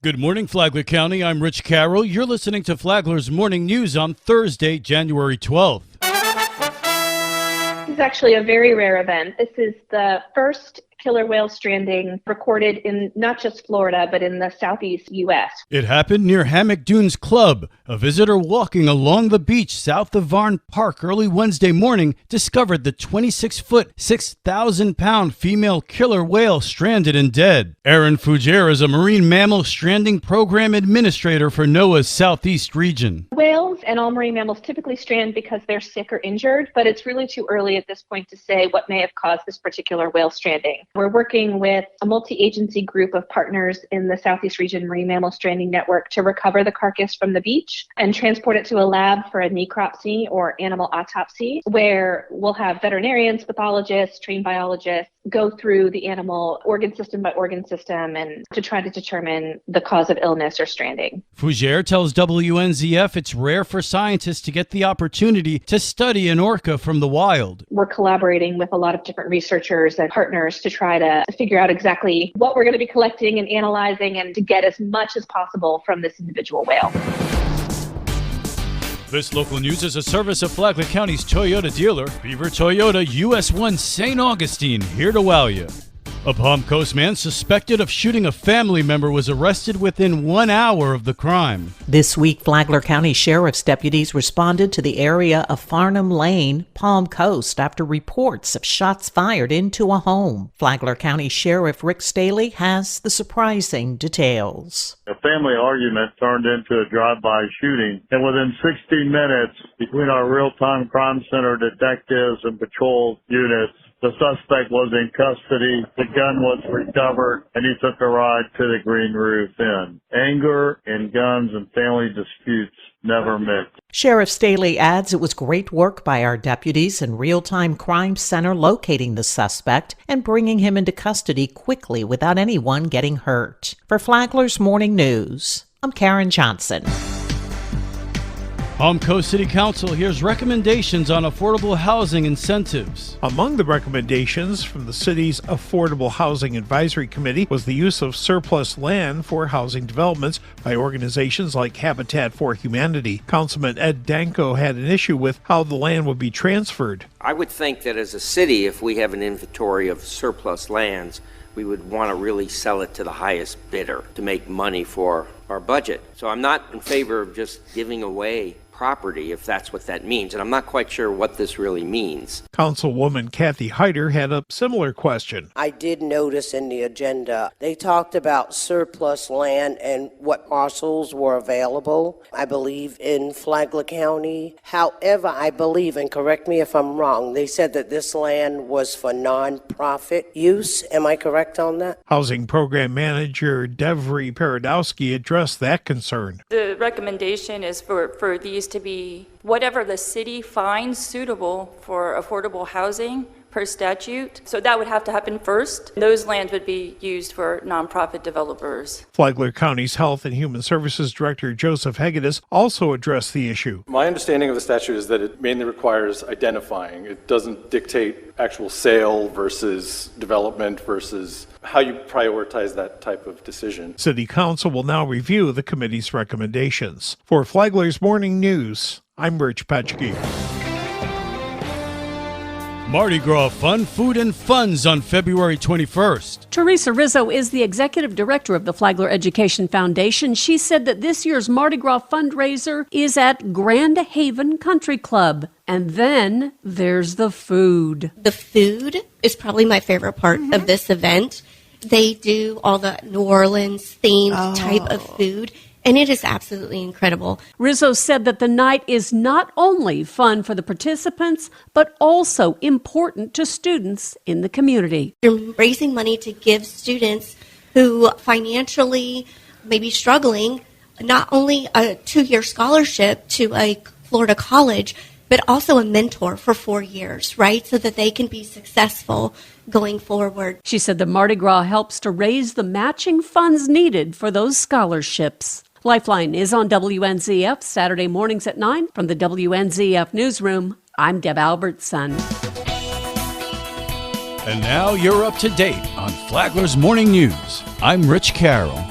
Good morning, Flagler County. I'm Rich Carroll. You're listening to Flagler's Morning News on Thursday, January 12th. This is actually a very rare event. This is the first killer whale stranding recorded in not just Florida, but in the southeast U.S. It happened near Hammock Dunes Club. A visitor walking along the beach south of Varn Park early Wednesday morning discovered the 26-foot, 6,000-pound female killer whale stranded and dead. Erin Fougere is a marine mammal stranding program administrator for NOAA's southeast region. Whales and all marine mammals typically strand because they're sick or injured, but it's really too early at this point to say what may have caused this particular whale stranding. We're working with a multi-agency group of partners in the Southeast Region Marine Mammal Stranding Network to recover the carcass from the beach and transport it to a lab for a necropsy or animal autopsy, where we'll have veterinarians, pathologists, trained biologists go through the animal organ system by organ system and to try to determine the cause of illness or stranding. Fougere tells WNZF it's rare for scientists to get the opportunity to study an orca from the wild. We're collaborating with a lot of different researchers and partners to try to figure out exactly what we're going to be collecting and analyzing and to get as much as possible from this individual whale. This local news is a service of Flagler County's Toyota dealer, Beaver Toyota US 1 St. Augustine, here to wow you. A Palm Coast man suspected of shooting a family member was arrested within 1 hour of the crime. This week, Flagler County Sheriff's deputies responded to the area of Farnham Lane, Palm Coast, after reports of shots fired into a home. Flagler County Sheriff Rick Staley has the surprising details. A family argument turned into a drive-by shooting, and within 60 minutes, between our real-time crime center detectives and patrol units, the suspect was in custody, the gun was recovered, and he took a ride to the Green Roof Inn. Anger and guns and family disputes never mixed. Sheriff Staley adds it was great work by our deputies and real-time crime center locating the suspect and bringing him into custody quickly without anyone getting hurt. For Flagler's Morning News, I'm Karen Johnson. Palm Coast City Council hears recommendations on affordable housing incentives. Among the recommendations from the city's Affordable Housing Advisory Committee was the use of surplus land for housing developments by organizations like Habitat for Humanity. Councilman Ed Danko had an issue with how the land would be transferred. I would think that as a city, if we have an inventory of surplus lands, we would want to really sell it to the highest bidder to make money for our budget. So I'm not in favor of just giving away property, if that's what that means, and I'm not quite sure what this really means. Councilwoman Kathy Hyder had a similar question. I did notice in the agenda they talked about surplus land and what parcels were available, I believe, in Flagler County. However, I believe, and correct me if I'm wrong, they said that this land was for non-profit use. Am I correct on that? Housing Program Manager Devry Paradowski addressed that concern. The recommendation is for these to be whatever the city finds suitable for affordable housing per statute. So that would have to happen first. Those lands would be used for nonprofit developers. Flagler County's Health and Human Services Director Joseph Hegedus also addressed the issue. My understanding of the statute is that it mainly requires identifying. It doesn't dictate actual sale versus development versus how you prioritize that type of decision. City Council will now review the committee's recommendations. For Flagler's Morning News, I'm Rich Petchke. Mardi Gras Fun, Food, and Funds on February 21st. Teresa Rizzo is the executive director of the Flagler Education Foundation. She said that this year's Mardi Gras fundraiser is at Grand Haven Country Club. And then there's the food. The food is probably my favorite part of this event. They do all the New Orleans themed type of food. And it is absolutely incredible. Rizzo said that the night is not only fun for the participants, but also important to students in the community. You're raising money to give students who financially may be struggling not only a 2-year scholarship to a Florida college, but also a mentor for 4 years, right? So that they can be successful going forward. She said the Mardi Gras helps to raise the matching funds needed for those scholarships. Lifeline is on WNZF Saturday mornings at 9. From the WNZF Newsroom, I'm Deb Albertson. And now you're up to date on Flagler's Morning News. I'm Rich Carroll.